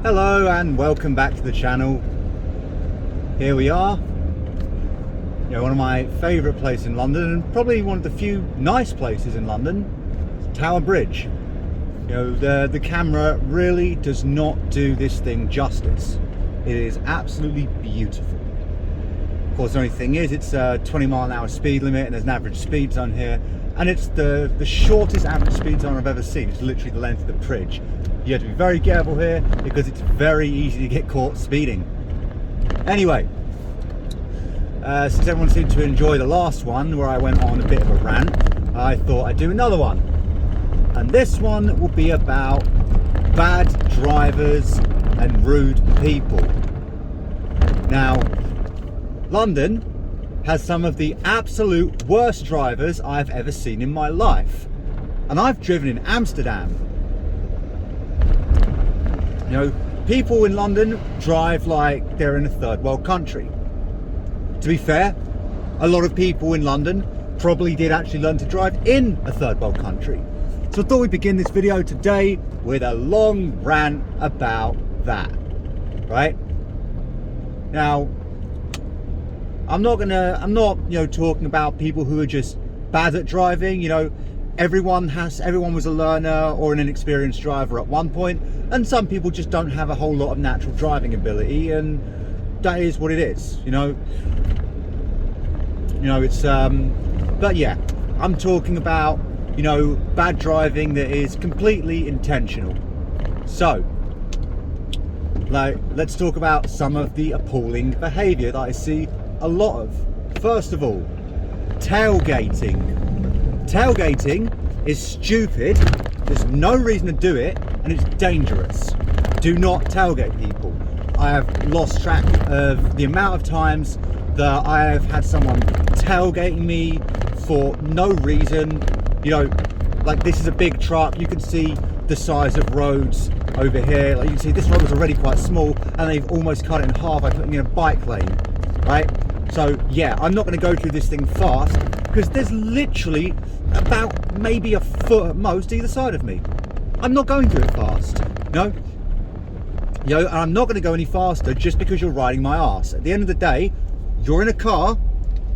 Hello and welcome back to the channel. Here we are, one of my favourite places in London, and probably one of the few nice places in London, Tower Bridge. The camera really does not do this thing justice. It is absolutely beautiful. Of course, the only thing is it's a 20-mile-an-hour speed limit, and there's an average speed zone here, and it's the shortest average speed zone I've ever seen. It's literally the length of the bridge. You have to be very careful here because it's very easy to get caught speeding. Anyway, since everyone seemed to enjoy the last one where I went on a bit of a rant, I thought I'd do another one. And this one will be about bad drivers and rude people. Now, London has some of the absolute worst drivers I've ever seen in my life. And I've driven in Amsterdam. People in London drive like they're in a third world country. To be fair, a lot of people in London probably did actually learn to drive in a third world country. So I thought we'd begin this video today with a long rant about that, right? Now, I'm not talking about people who are just bad at driving. Everyone was a learner or an inexperienced driver at one point, and some people just don't have a whole lot of natural driving ability, and that is what it is. But yeah, I'm talking about bad driving that is completely intentional. So let's talk about some of the appalling behavior that I see a lot of. First of all, tailgating. Tailgating is stupid, there's no reason to do it, and it's dangerous. Do not tailgate people. I have lost track of the amount of times that I have had someone tailgating me for no reason. Like, this is a big truck, you can see the size of roads over here. Like, you can see this road was already quite small and they've almost cut it in half by putting in a bike lane, right? So yeah, I'm not going to go through this thing fast because there's literally about maybe a foot at most either side of me. I'm not going through it fast, and I'm not going to go any faster just because you're riding my ass. At the end of the day, you're in a car,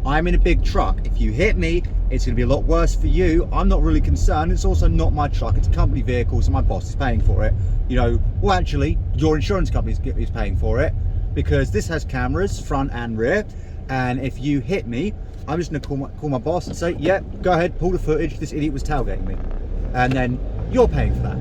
I'm in a big truck. If you hit me, it's going to be a lot worse for you. I'm not really concerned. It's also not my truck, it's a company vehicle, so my boss is paying for it. Well, actually, your insurance company is paying for it, because this has cameras front and rear, and if you hit me, I'm just going to call my boss and say, yeah, go ahead, pull the footage, this idiot was tailgating me, and then you're paying for that.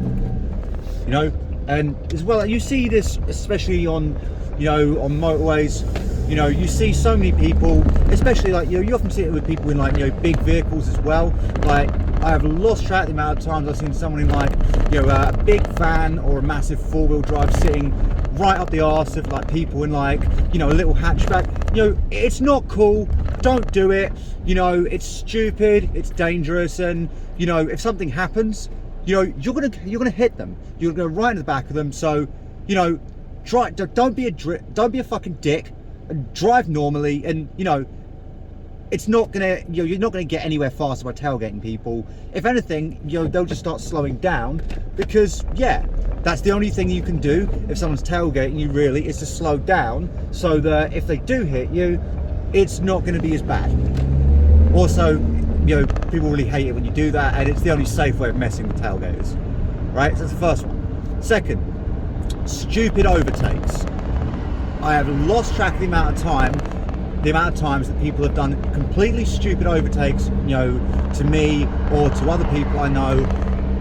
And as well, you see this especially on on motorways. You see so many people, especially you often see it with people in big vehicles as well. Like, I have lost track of the amount of times I've seen someone in a big van or a massive four-wheel drive sitting right up the arse of people in a little hatchback. It's not cool. Don't do it. It's stupid, it's dangerous, and if something happens, you're gonna hit them. You're gonna go right in the back of them. So don't be a fucking dick, and drive normally. And it's not gonna you're not gonna get anywhere faster by tailgating people. If anything, they'll just start slowing down, because yeah, that's the only thing you can do if someone's tailgating you, really, is to slow down, so that if they do hit you, it's not going to be as bad. Also, people really hate it when you do that, and it's the only safe way of messing with tailgaters, right? So that's the first one. Second, stupid overtakes. I have lost track of the amount of times that people have done completely stupid overtakes, to me or to other people I know,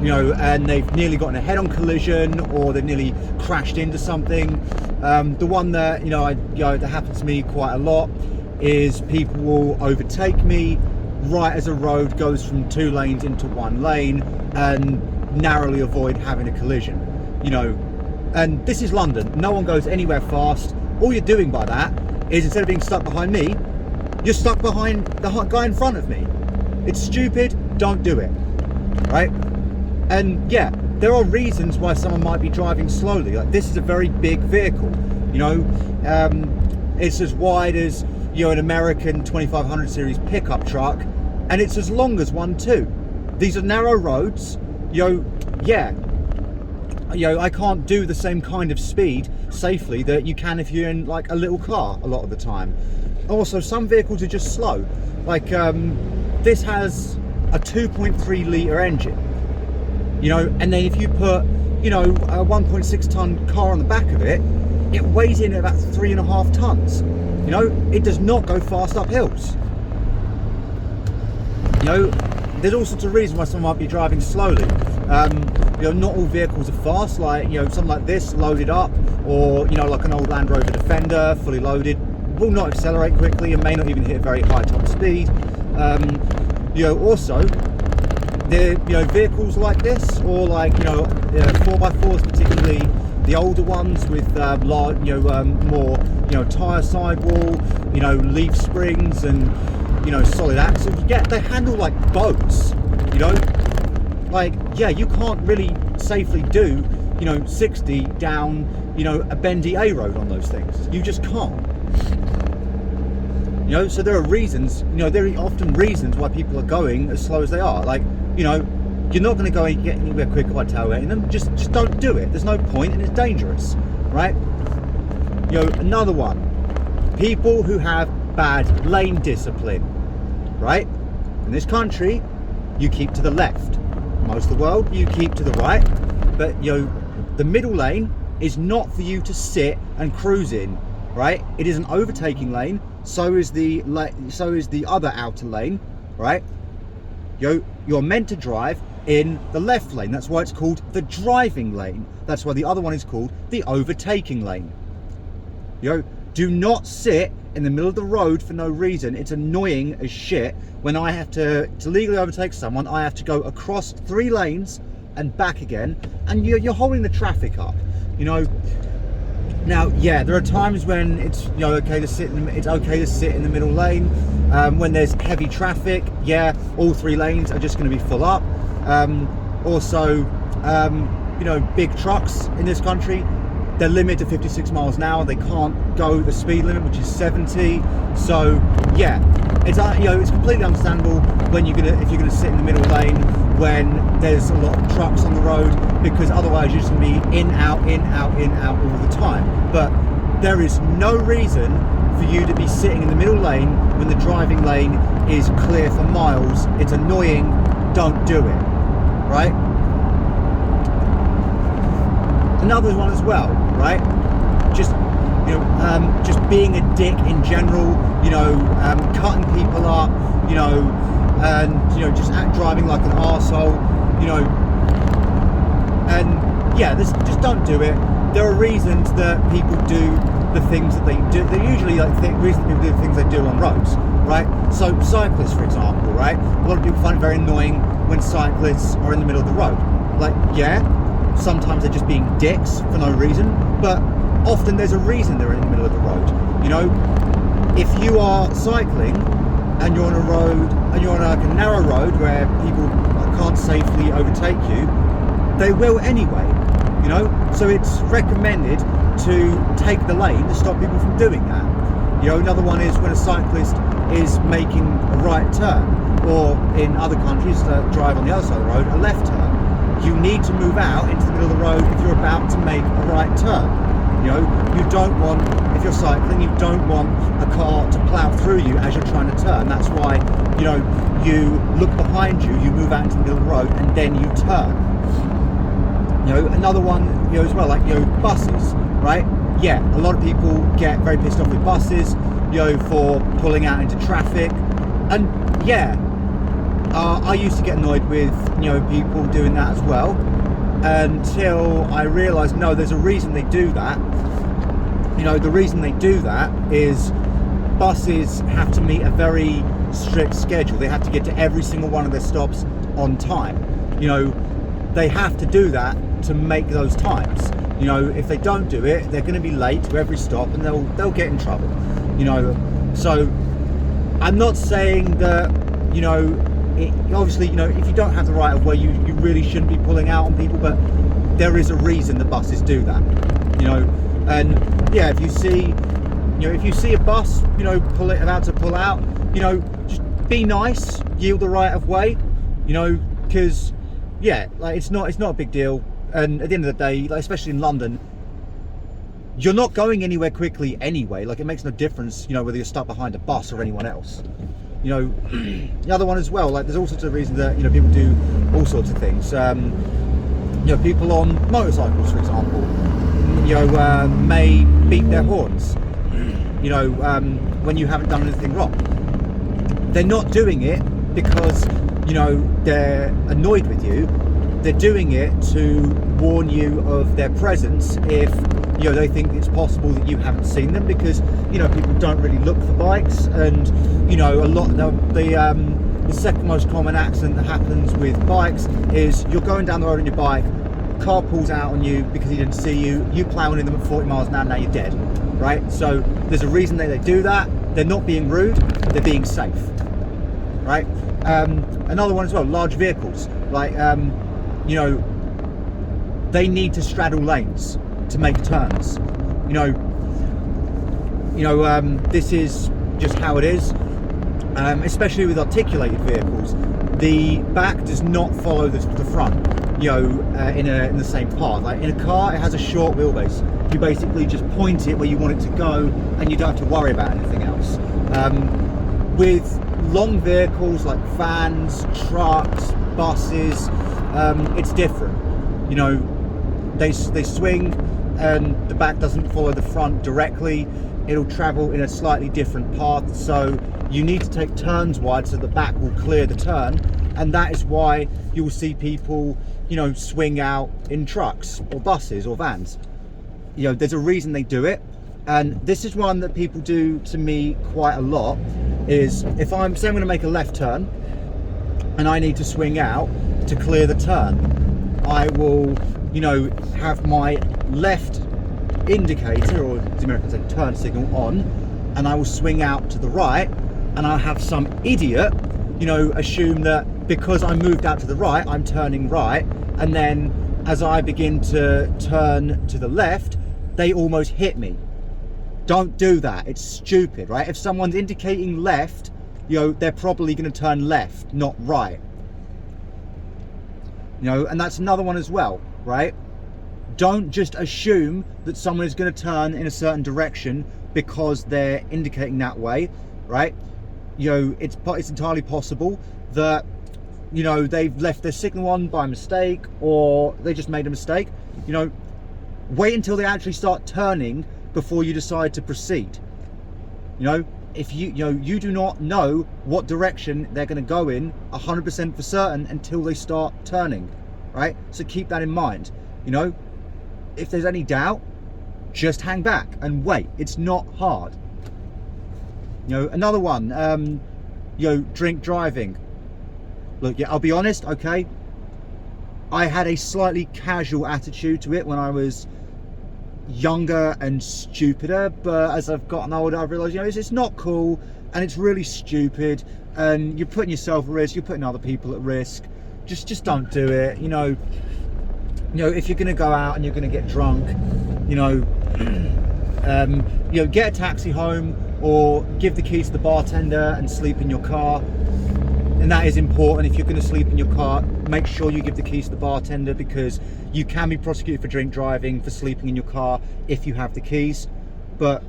and they've nearly gotten a head-on collision, or they've nearly crashed into something. The one that that happens to me quite a lot is people will overtake me right as a road goes from 2 lanes into 1 lane, and narrowly avoid having a collision. And this is London, no one goes anywhere fast. All you're doing by that is, instead of being stuck behind me, you're stuck behind the guy in front of me. It's stupid, don't do it, right? And yeah, there are reasons why someone might be driving slowly. Like, this is a very big vehicle, it's as wide as an American 2500 series pickup truck, and it's as long as one too. These are narrow roads, yeah, I can't do the same kind of speed safely that you can if you're in like a little car a lot of the time. Also, some vehicles are just slow. Like this has a 2.3 litre engine, and then if you put, a 1.6 ton car on the back of it, it weighs in at about 3.5 tons. It does not go fast up hills. There's all sorts of reasons why someone might be driving slowly. Not all vehicles are fast, like, something like this loaded up, or, like an old Land Rover Defender, fully loaded, will not accelerate quickly and may not even hit a very high top speed. Also, vehicles like this, or like, 4x4s, particularly the older ones with large, more, tyre sidewall, leaf springs and, solid axles. They handle like boats, like, you can't really safely do, 60 down, a bendy A road on those things. You just can't. So there are reasons, there are often reasons why people are going as slow as they are. Like, you're not going to go and get anywhere quicker by tailgating them. Just don't do it. There's no point, and it's dangerous, right? Another one. People who have bad lane discipline, right? In this country, you keep to the left. Most of the world, you keep to the right. But the middle lane is not for you to sit and cruise in, right? It is an overtaking lane. So is the other outer lane, right? You're meant to drive in the left lane. That's why it's called the driving lane. That's why the other one is called the overtaking lane. Do not sit in the middle of the road for no reason. It's annoying as shit. When I have to legally overtake someone, I have to go across 3 lanes and back again, and you're holding the traffic up. Now, there are times when it's okay to sit in the middle lane. When there's heavy traffic, all 3 lanes are just going to be full up. Also, big trucks in this country, they're limited to 56 miles an hour. They can't go the speed limit, which is 70. So it's completely understandable when if you're gonna sit in the middle lane when there's a lot of trucks on the road, because otherwise you're just gonna be in, out all the time. But there is no reason for you to be sitting in the middle lane when the driving lane is clear for miles. It's annoying. Don't do it, right? Another one as well, right? Just being a dick in general, cutting people up, and just driving like an arsehole, and just don't do it. There are reasons that people do the things that they do. They're usually reasons people do the things they do on roads, right? So cyclists, for example, right? A lot of people find it very annoying when cyclists are in the middle of the road. Like, sometimes they're just being dicks for no reason, but often there's a reason they're in the middle of the road. If you are cycling and you're on a road, and you're on like a narrow road where people can't safely overtake you, they will anyway, so it's recommended to take the lane to stop people from doing that. Another one is when a cyclist is making a right turn, or in other countries that drive on the other side of the road, a left turn. You need to move out into the middle of the road if you're about to make a right turn. You don't want, if you're cycling, you don't want a car to plough through you as you're trying to turn. That's why, you look behind you, you move out into the middle of the road, and then you turn. Another one, as well, like, buses, right? A lot of people get very pissed off with buses, for pulling out into traffic. And I used to get annoyed with, people doing that as well, until I realised, no, there's a reason they do that. The reason they do that is buses have to meet a very strict schedule. They have to get to every single one of their stops on time. They have to do that to make those times. If they don't do it, they're going to be late to every stop, and they'll get in trouble. So I'm not saying that, obviously, if you don't have the right of way, you really shouldn't be pulling out on people, but there is a reason the buses do that, and if you see a bus, about to pull out, just be nice, yield the right of way, because it's not a big deal. And at the end of the day, like, especially in London, you're not going anywhere quickly anyway. Like, it makes no difference, you know, whether you're stuck behind a bus or anyone else. You know, the other one as well, like, there's all sorts of reasons that, you know, people do all sorts of things. You know, people on motorcycles, for example, you know, may beep their horns, you know, when you haven't done anything wrong. They're not doing it because, you know, they're annoyed with you. They're doing it to warn you of their presence if, you know, they think it's possible that you haven't seen them, because, you know, people don't really look for bikes. And, you know, a lot of the second most common accident that happens with bikes is you're going down the road on your bike, car pulls out on you because he didn't see you, you plow into them at 40 miles an hour, now you're dead, right? So there's a reason that they do that. They're not being rude, they're being safe, right? Another one as well, large vehicles, like, you know, they need to straddle lanes to make turns. This is just how it is, especially with articulated vehicles. The back does not follow the front, you know, in the same path. Like in a car, it has a short wheelbase. You basically just point it where you want it to go, and you don't have to worry about anything else. With long vehicles like vans, trucks, buses, it's different. You know, they swing, and the back doesn't follow the front directly. It'll travel in a slightly different path, so you need to take turns wide so the back will clear the turn. And that is why you'll see people, you know, swing out in trucks or buses or vans. You know, there's a reason they do it. And this is one that people do to me quite a lot, is if I'm going to make a left turn and I need to swing out to clear the turn, I will, you know, have my left indicator, or as the Americans say, turn signal on, and I will swing out to the right, and I'll have some idiot, you know, assume that because I moved out to the right, I'm turning right, and then as I begin to turn to the left, they almost hit me. Don't do that. It's stupid, right? If someone's indicating left, you know, they're probably going to turn left, not right. You know, and that's another one as well, right? Don't just assume that someone is going to turn in a certain direction because they're indicating that way, right? You know, it's entirely possible that, you know, they've left their signal on by mistake, or they just made a mistake. You know, wait until they actually start turning before you decide to proceed. You know, if you do not know what direction they're going to go in 100% for certain until they start turning, right? So keep that in mind. You know, if there's any doubt, just hang back and wait. It's not hard. You know, another one, you know, drink driving. Look, yeah, I'll be honest, okay, I had a slightly casual attitude to it when I was younger and stupider, but as I've gotten older, I've realised, you know, it's not cool, and it's really stupid, and you're putting yourself at risk, you're putting other people at risk. Just don't do it. You know, if you're going to go out and you're going to get drunk, you know, get a taxi home, or give the keys to the bartender and sleep in your car. And that is important. If you're going to sleep in your car, make sure you give the keys to the bartender, because you can be prosecuted for drink driving for sleeping in your car if you have the keys. But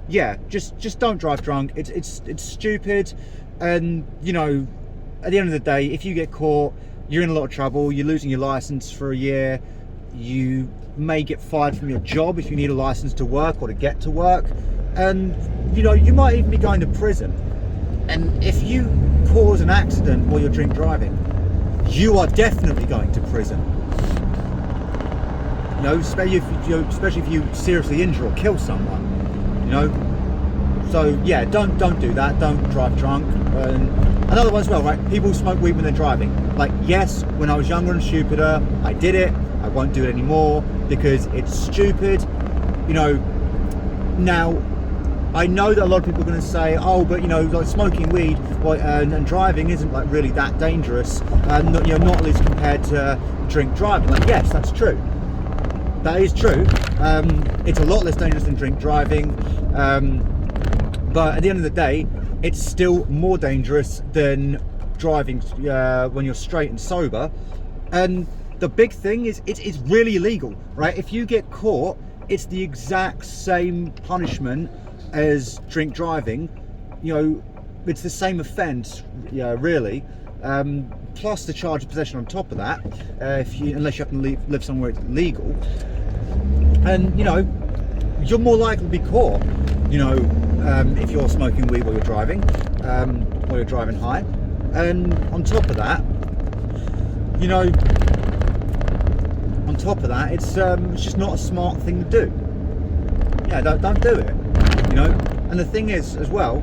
yeah, just don't drive drunk. It's stupid. And, you know, at the end of the day, if you get caught, you're in a lot of trouble. You're losing your license for a year. You may get fired from your job if you need a license to work or to get to work. And, you know, you might even be going to prison. And if you cause an accident while you're drink driving, you are definitely going to prison. You know, especially if you seriously injure or kill someone. You know, so yeah, don't do that. Don't drive drunk. And another one as well, right? People smoke weed when they're driving. Like, yes, when I was younger and stupider, I did it. I won't do it anymore because it's stupid. You know, now, I know that a lot of people are going to say, oh, but, you know, like smoking weed and driving isn't like really that dangerous, not at least compared to drink driving. Like, yes, that's true. That is true. It's a lot less dangerous than drink driving, but at the end of the day, it's still more dangerous than driving when you're straight and sober. And the big thing is it's really illegal, right? If you get caught, it's the exact same punishment as drink driving. You know, it's the same offence, really. Plus the charge of possession on top of that, unless you happen to live somewhere it's legal. And, you know, you're more likely to be caught, you know, if you're smoking weed while you're driving high. And on top of that, you know, it's just not a smart thing to do. Yeah, don't do it, you know. And the thing is, as well,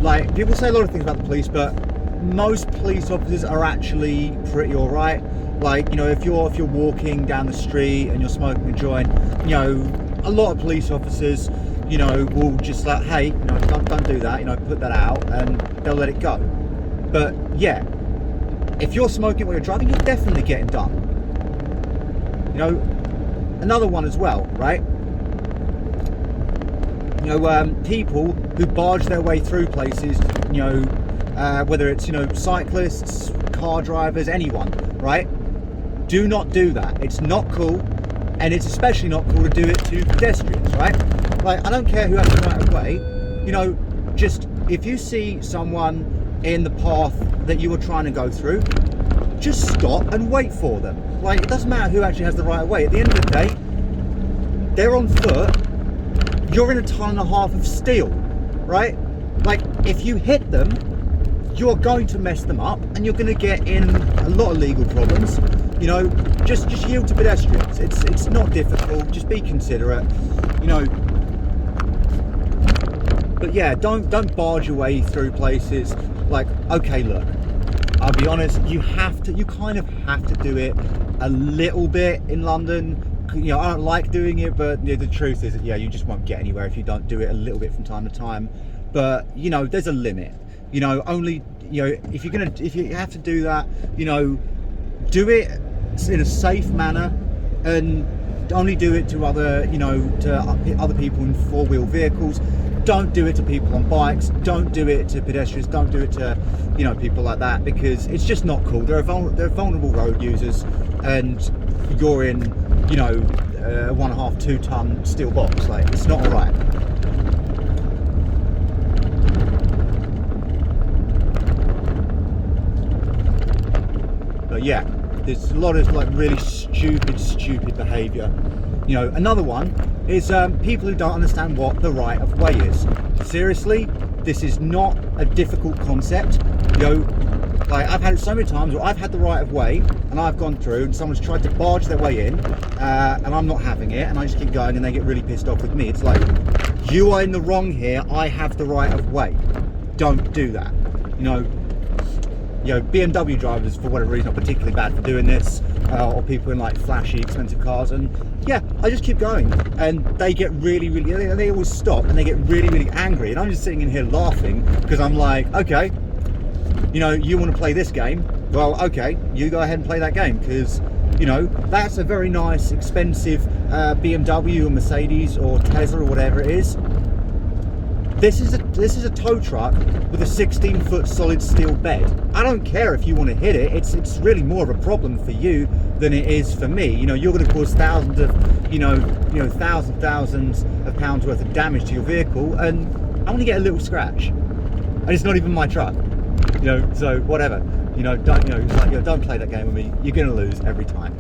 like, people say a lot of things about the police, but most police officers are actually pretty alright. Like, you know, if you're walking down the street and you're smoking a joint, you know, a lot of police officers, you know, will just like, hey, you know, don't do that, you know, put that out, and they'll let it go. But yeah, if you're smoking while you're driving, you're definitely getting done. You know, another one as well, right? You know, people who barge their way through places, you know, whether it's, you know, cyclists, car drivers, anyone, right? Do not do that. It's not cool, and it's especially not cool to do it to pedestrians, right? Like, I don't care who has the right of way, you know, just if you see someone in the path that you were trying to go through, just stop and wait for them. Like, it doesn't matter who actually has the right of way. At the end of the day, they're on foot, you're in a ton and a half of steel, right? Like, if you hit them, you're going to mess them up, and you're going to get in a lot of legal problems. You know, just yield to pedestrians. It's not difficult. Just be considerate. You know. But yeah, don't barge your way through places. Like, okay, look, I'll be honest. You kind of have to do it a little bit in London. You know, I don't like doing it, but you know, the truth is that, yeah, you just won't get anywhere if you don't do it a little bit from time to time. But you know, there's a limit. You know, only, you know, if you have to do that, you know, do it in a safe manner, and only do it to other, you know, to other people in four-wheel vehicles. Don't do it to people on bikes. Don't do it to pedestrians. Don't do it to, you know, people like that, because it's just not cool. They're vulnerable road users, and you're in, you know, a 1.5, 2 ton steel box. Like, it's not all right. But yeah, there's a lot of like really stupid behaviour. You know, another one is people who don't understand what the right of way is. Seriously, this is not a difficult concept. You know, like, I've had it so many times where I've had the right of way and I've gone through and someone's tried to barge their way in, and I'm not having it, and I just keep going, and they get really pissed off with me. It's like, you are in the wrong here. I have the right of way. Don't do that. You know, BMW drivers, for whatever reason, are particularly bad for doing this, or people in like flashy, expensive cars. And yeah, I just keep going, and they get really, they always stop, and they get really angry. And I'm just sitting in here laughing, because I'm like, okay, you know, you want to play this game? Well, okay, you go ahead and play that game, because, you know, that's a very nice, expensive BMW or Mercedes or Tesla or whatever it is. This is a tow truck with a 16-foot solid steel bed. I don't care if you want to hit it. It's really more of a problem for you than it is for me. You know, you're going to cause thousands of pounds worth of damage to your vehicle, and I want to get a little scratch, and it's not even my truck. You know, so whatever. You know, don't play that game with me. You're going to lose every time.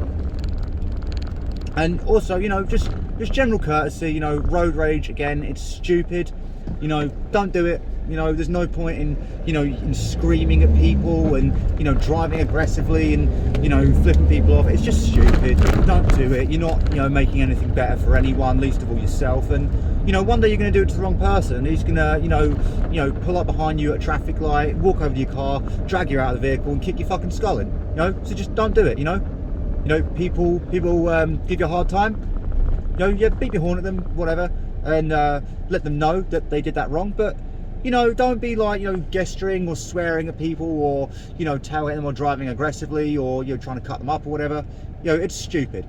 And also, you know, just general courtesy. You know, road rage, again, it's stupid. You know, don't do it. You know, there's no point in, you know, in screaming at people and, you know, driving aggressively and, you know, flipping people off. It's just stupid. Don't do it. You're not, you know, making anything better for anyone, least of all yourself. And, you know, one day you're going to do it to the wrong person. He's going to, you know, pull up behind you at a traffic light, walk over to your car, drag you out of the vehicle and kick your fucking skull in. You know, so just don't do it. You know, people give you a hard time. You know, yeah, beat your horn at them, whatever. And let them know that they did that wrong. But, you know, don't be like, you know, gesturing or swearing at people, or, you know, tailgating them or driving aggressively, or you're trying to cut them up or whatever. You know, it's stupid.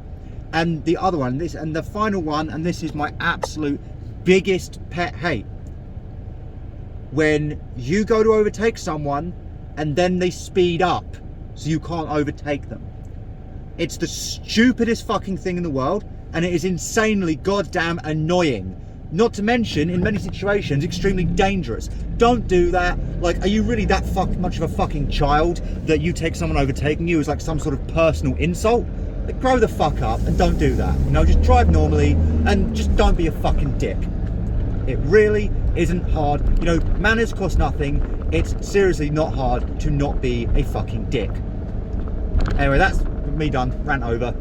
And the other one, and the final one, and this is my absolute biggest pet hate: when you go to overtake someone and then they speed up so you can't overtake them. It's the stupidest fucking thing in the world, and it is insanely goddamn annoying. Not to mention, in many situations, extremely dangerous. Don't do that. Like, are you really that much of a fucking child that you take someone overtaking you as like some sort of personal insult? Like, grow the fuck up and don't do that. You know, just drive normally and just don't be a fucking dick. It really isn't hard. You know, manners cost nothing. It's seriously not hard to not be a fucking dick. Anyway, that's me done. Rant over.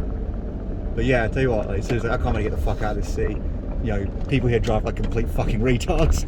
But yeah, I tell you what, like, seriously, I can't really get the fuck out of this city. You know, people here drive like complete fucking retards.